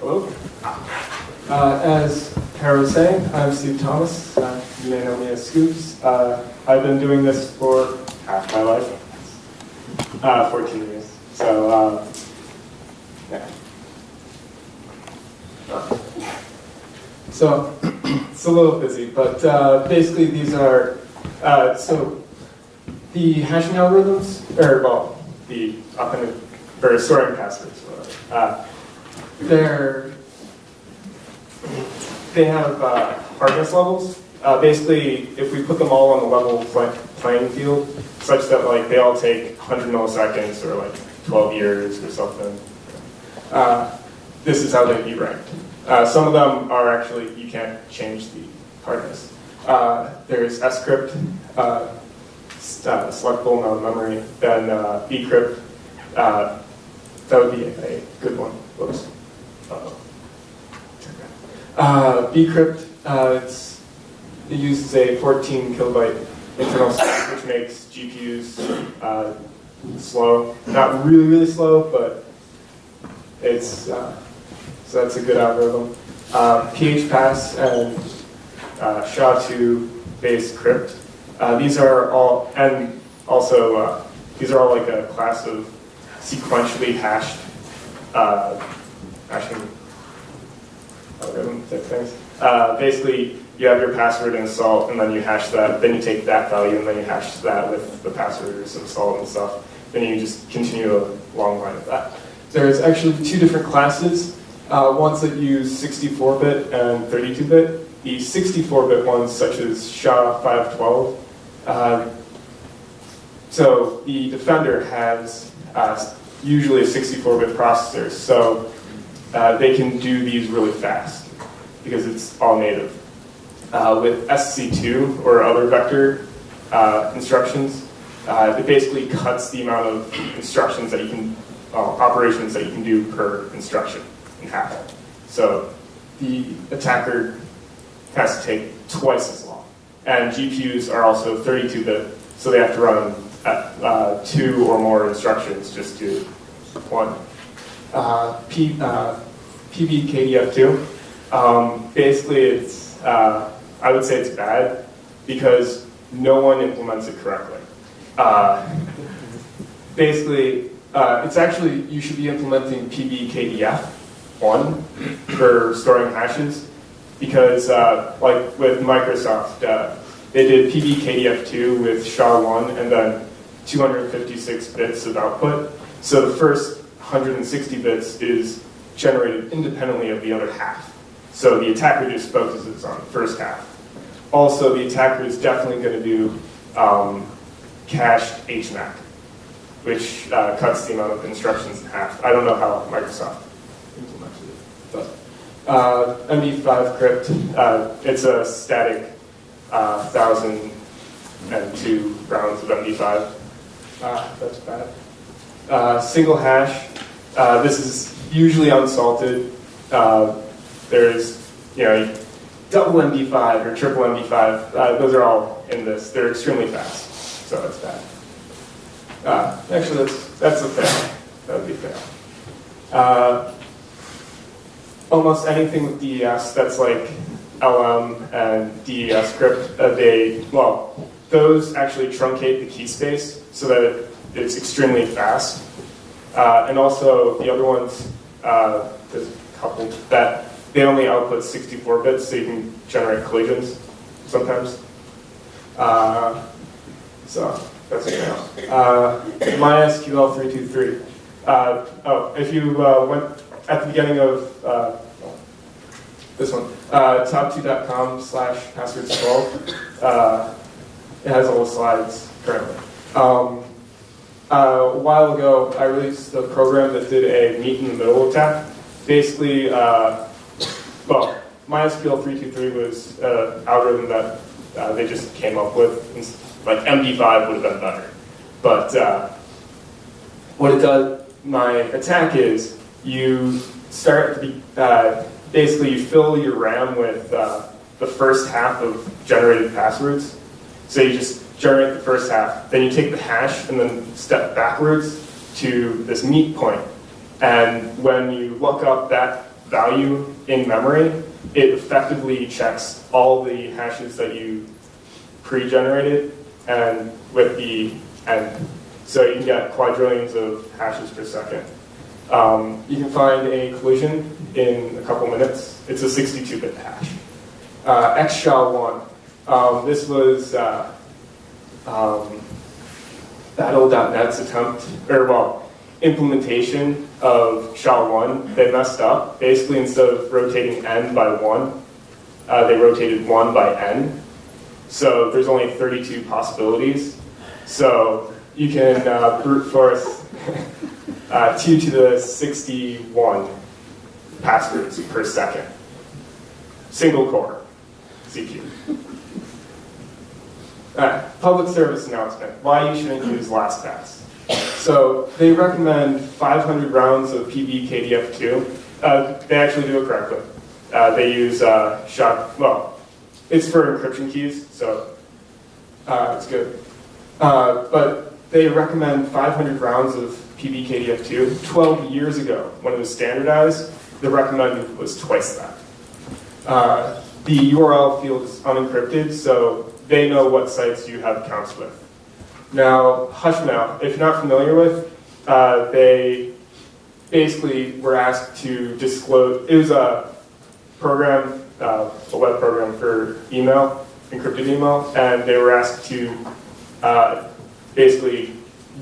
Hello. As Kara was saying, I'm Steve Thomas. You may know me as Scoops. I've been doing this for half my life, 14 years. So, yeah. So, it's a little busy, but basically these are, so the hashing algorithms, or well, the authentic, or storing passwords, they have hardness levels. Basically, if we put them all on the level playing field, such that like they all take 100 milliseconds or like 12 years or something, this is how they'd be ranked. Some of them are actually, you can't change the hardness. There's scrypt, selectable amount of memory, then bcrypt, that would be a good one. Whoops. Bcrypt, it uses a 14 kilobyte internal stack, which makes GPUs slow. Not really, really slow, but it's so that's a good algorithm. PHPass and SHA-2 based crypt. These are all, and also these are all like a class of sequentially hashed hashing algorithm type things. Basically, you have your password in salt, and then you hash that. Then you take that value, and then you hash that with the passwords and salt and stuff. Then you just continue a long line of that. There's actually two different classes. Ones that use 64-bit and 32-bit. The 64-bit ones, such as SHA-512. So the Defender has usually a 64-bit processor, so they can do these really fast because it's all native. With SC2 or other vector instructions, it basically cuts the amount of instructions that you can, operations that you can do per instruction in half. So the attacker has to take twice as long. And GPUs are also 32-bit, so they have to run 2 or more instructions just to one. PBKDF2. Basically, it's I would say it's bad because no one implements it correctly. Basically, it's actually, you should be implementing PBKDF1 for storing hashes because, like with Microsoft, they did PBKDF2 with SHA-1 and then 256 bits of output. So the first 160 bits is generated independently of the other half. So the attacker just focuses on the first half. Also, the attacker is definitely going to do cached HMAC, which cuts the amount of instructions in half. I don't know how Microsoft implemented it, but MD5 crypt, it's a static 1,002 rounds of MD5. That's bad. Single hash, this is usually unsalted. There's, double MD5 or triple MD5. Those are all in this. They're extremely fast, so that's bad. Actually, that's a fail. That would be fail. Almost anything with DES that's like LM and DES script, those actually truncate the key space so that it's extremely fast. And also the other ones, there's a couple that they only output 64 bits, so you can generate collisions sometimes. So that's a fail. MySQL 323. If you went at the beginning of this one, top2.com/passwords12, it has all the slides currently. A while ago, I released a program that did a meet-in-the-middle attack. Basically, MySQL 323 was an algorithm that they just came up with. Like MD5 would have been better. But what it does, my attack is, you start to basically you fill your RAM with the first half of generated passwords. So you just generate the first half, then you take the hash and then step backwards to this meet point. And when you look up that value in memory, it effectively checks all the hashes that you pre-generated and with the end. So you can get quadrillions of hashes per second. You can find a collision in a couple minutes. It's a 62-bit hash. XSHA-1. This was Battle.net's attempt, implementation of SHA-1. They messed up. Basically, instead of rotating n by 1, they rotated 1 by n. So there's only 32 possibilities. So you can brute force 2 to the 61 passwords per second. Single core CPU. Public service announcement, why you shouldn't use LastPass. So they recommend 500 rounds of PBKDF2. They actually do it correctly. They use it's for encryption keys, so it's good. But they recommend 500 rounds of PBKDF2. 12 years ago, when it was standardized, the recommended was twice that. The URL field is unencrypted, so they know what sites you have accounts with. Now, Hushmail, if you're not familiar with, they basically were asked to disclose, it was a program, a web program for email, encrypted email, and they were asked to basically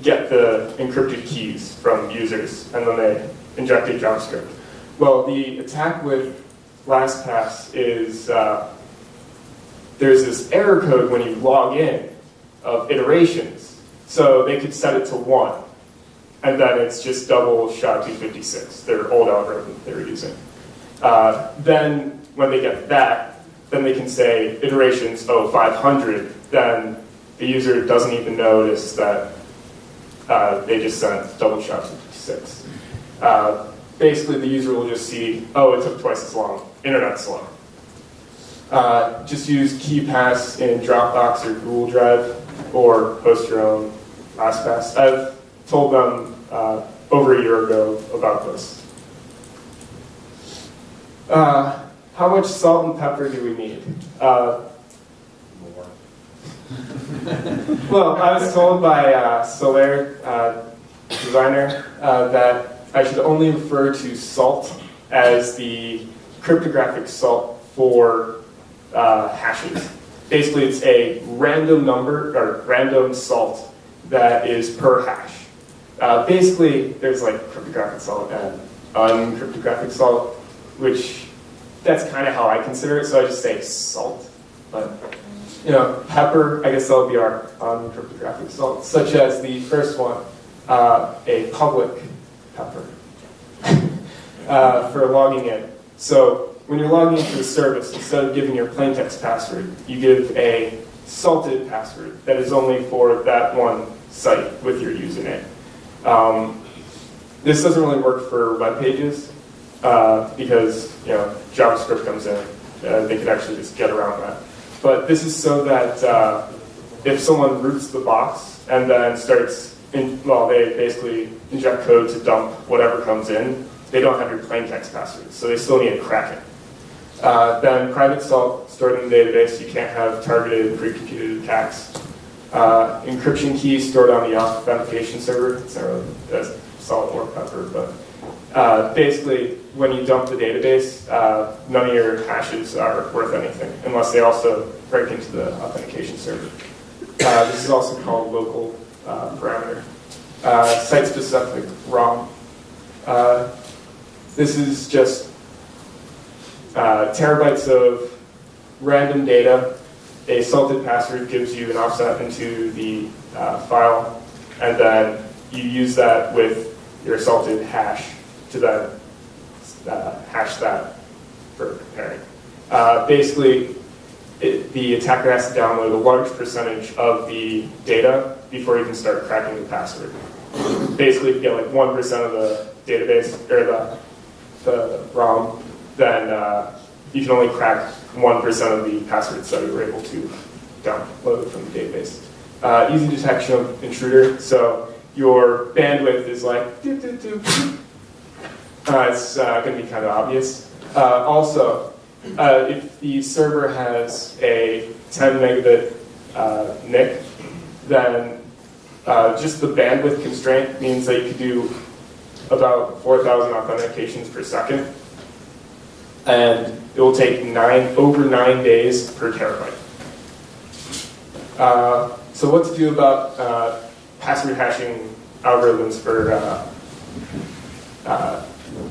get the encrypted keys from users, and then they injected JavaScript. Well, the attack with LastPass is there's this error code when you log in of iterations. So they could set it to 1, and then it's just double SHA-256, their old algorithm they were using. Then when they get that, then they can say iterations, 500, then the user doesn't even notice that they just sent double SHA-256. Basically, the user will just see, it took twice as long. Internet's slow. Just use KeyPass in Dropbox or Google Drive, or host your own LastPass. I've told them over a year ago about this. How much salt and pepper do we need? More. Well, I was told by Soler, designer, that I should only refer to salt as the cryptographic salt for hashes. Basically, it's a random number, or random salt that is per hash. Basically, there's like cryptographic salt and uncryptographic salt, which that's kind of how I consider it, so I just say salt. But, pepper, I guess that'll be our uncryptographic salt, such as the first one, a public pepper, for logging in. So when you're logging into a service, instead of giving your plaintext password, you give a salted password that is only for that one site with your username. This doesn't really work for web pages because JavaScript comes in. They could actually just get around that. But this is so that if someone roots the box and then they basically inject code to dump whatever comes in, they don't have your plaintext password, so they still need to crack it. Then private salt stored in the database, you can't have targeted pre-computed attacks. Encryption keys stored on the authentication server. It's not really salt or pepper, but basically when you dump the database, none of your hashes are worth anything unless they also break into the authentication server. This is also called local parameter. Site-specific ROM. This is just terabytes of random data. A salted password gives you an offset into the file, and then you use that with your salted hash to then hash that for comparing. Basically, the attacker has to download a large percentage of the data before you can start cracking the password. Basically, if you get like 1% of the database, or the ROM, then you can only crack 1% of the passwords that you were able to download from the database. Easy detection of intruder, so your bandwidth is like, It's going to be kind of obvious. Also, if the server has a 10 megabit NIC, then just the bandwidth constraint means that you could do about 4,000 authentications per second, and it will take over 9 days per terabyte. So what to do about password hashing algorithms for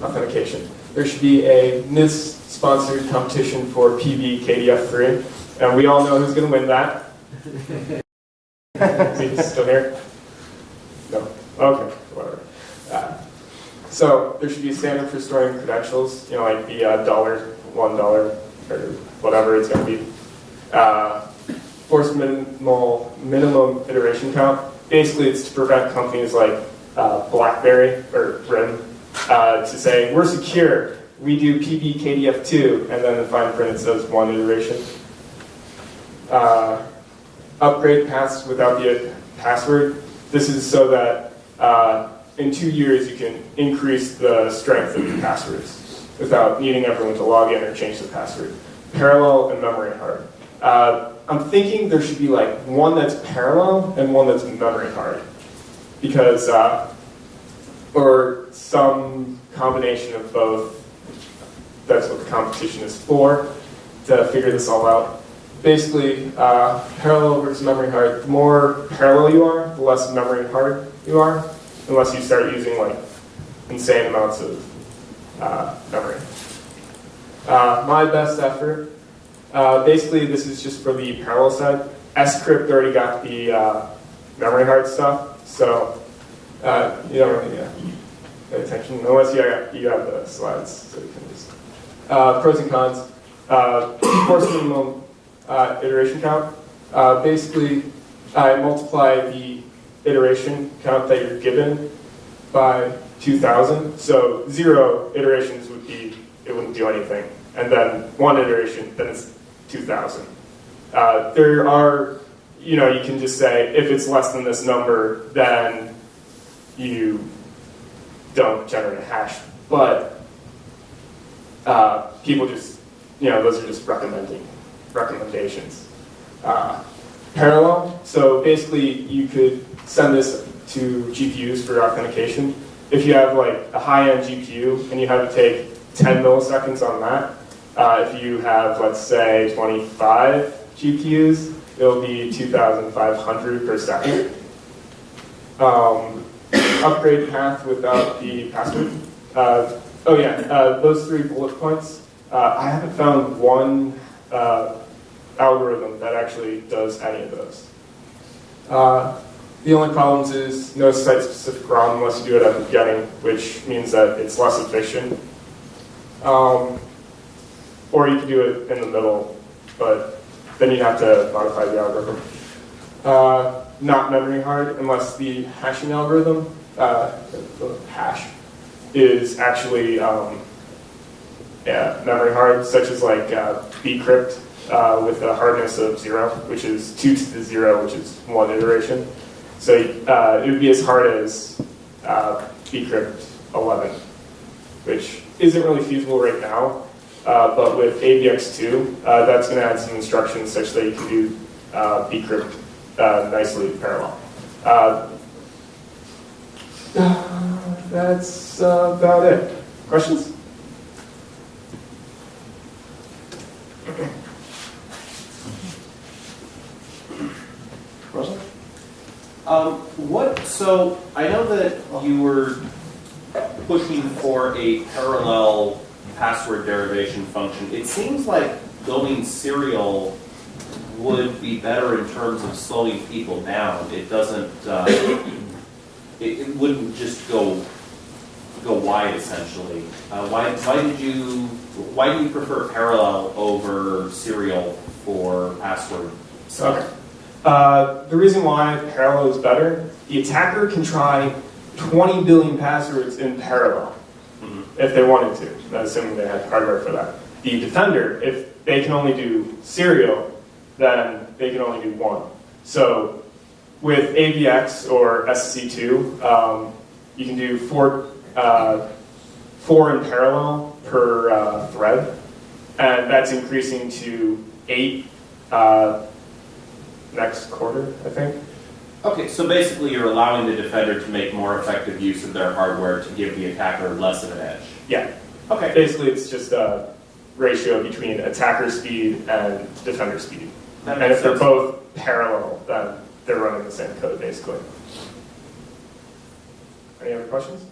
authentication? There should be a NIST-sponsored competition for PB-KDF3, and we all know who's going to win that. Is he still here? No? Okay, whatever. So there should be a standard for storing credentials, like the $1, or whatever it's going to be. Forced minimum iteration count. Basically, it's to prevent companies like BlackBerry or RIM to say, we're secure, we do PB-KDF2, and then in fine print it says 1 iteration. Upgrade paths without the password. This is so that in 2 years you can increase the strength of your passwords without needing everyone to log in or change the password. Parallel and memory hard. I'm thinking there should be like one that's parallel and one that's memory hard, because or some combination of both. That's what the competition is for, to figure this all out. Basically, parallel versus memory hard. The more parallel you are, the less memory hard you are, unless you start using like insane amounts of memory. My best effort. Basically, this is just for the parallel side. scrypt already got the memory hard stuff, so you don't really pay attention unless you have the slides. So you can just pros and cons. Force minimum iteration count. Basically, I multiply the iteration count that you're given by 2,000. So 0 iterations would be it wouldn't do anything, and then 1 iteration, then it's 2,000. There are, you can just say, if it's less than this number, then you don't generate a hash. But people just, those are just recommendations. Parallel, so basically you could send this to GPUs for authentication. If you have like a high-end GPU and you have to take 10 milliseconds on that, if you have, let's say, 25 GPUs, it'll be 2,500 per second. Upgrade path without the password. Those 3 bullet points. I haven't found one algorithm that actually does any of those. The only problems is no site-specific ROM unless you do it at the beginning, which means that it's less efficient. Or you could do it in the middle, but then you have to modify the algorithm. Not memory hard unless the hashing algorithm, the hash, is actually memory hard, such as like bcrypt with a hardness of 0, which is 2 to the 0, which is 1 iteration. So it would be as hard as bcrypt 11, which isn't really feasible right now. But with AVX2, that's going to add some instructions such that you can do bcrypt nicely parallel. That's about it. Questions? Russell? So I know that you were pushing for a parallel password derivation function. It seems like going serial would be better in terms of slowing people down. It doesn't. It wouldn't just go wide essentially. Why do you prefer parallel over serial for password stuff? Okay. The reason why parallel is better, the attacker can try 20 billion passwords in parallel if they wanted to, assuming they had hardware for that. The defender, if they can only do serial, then they can only do 1. So with AVX or SC2, you can do 4 4 in parallel per thread, and that's increasing to 8 next quarter, I think. Okay, so basically you're allowing the defender to make more effective use of their hardware to give the attacker less of an edge. Yeah. Okay. Basically, it's just a ratio between attacker speed and defender speed. That And makes if they're sense. both parallel, then they're running the same code, basically. Any other questions?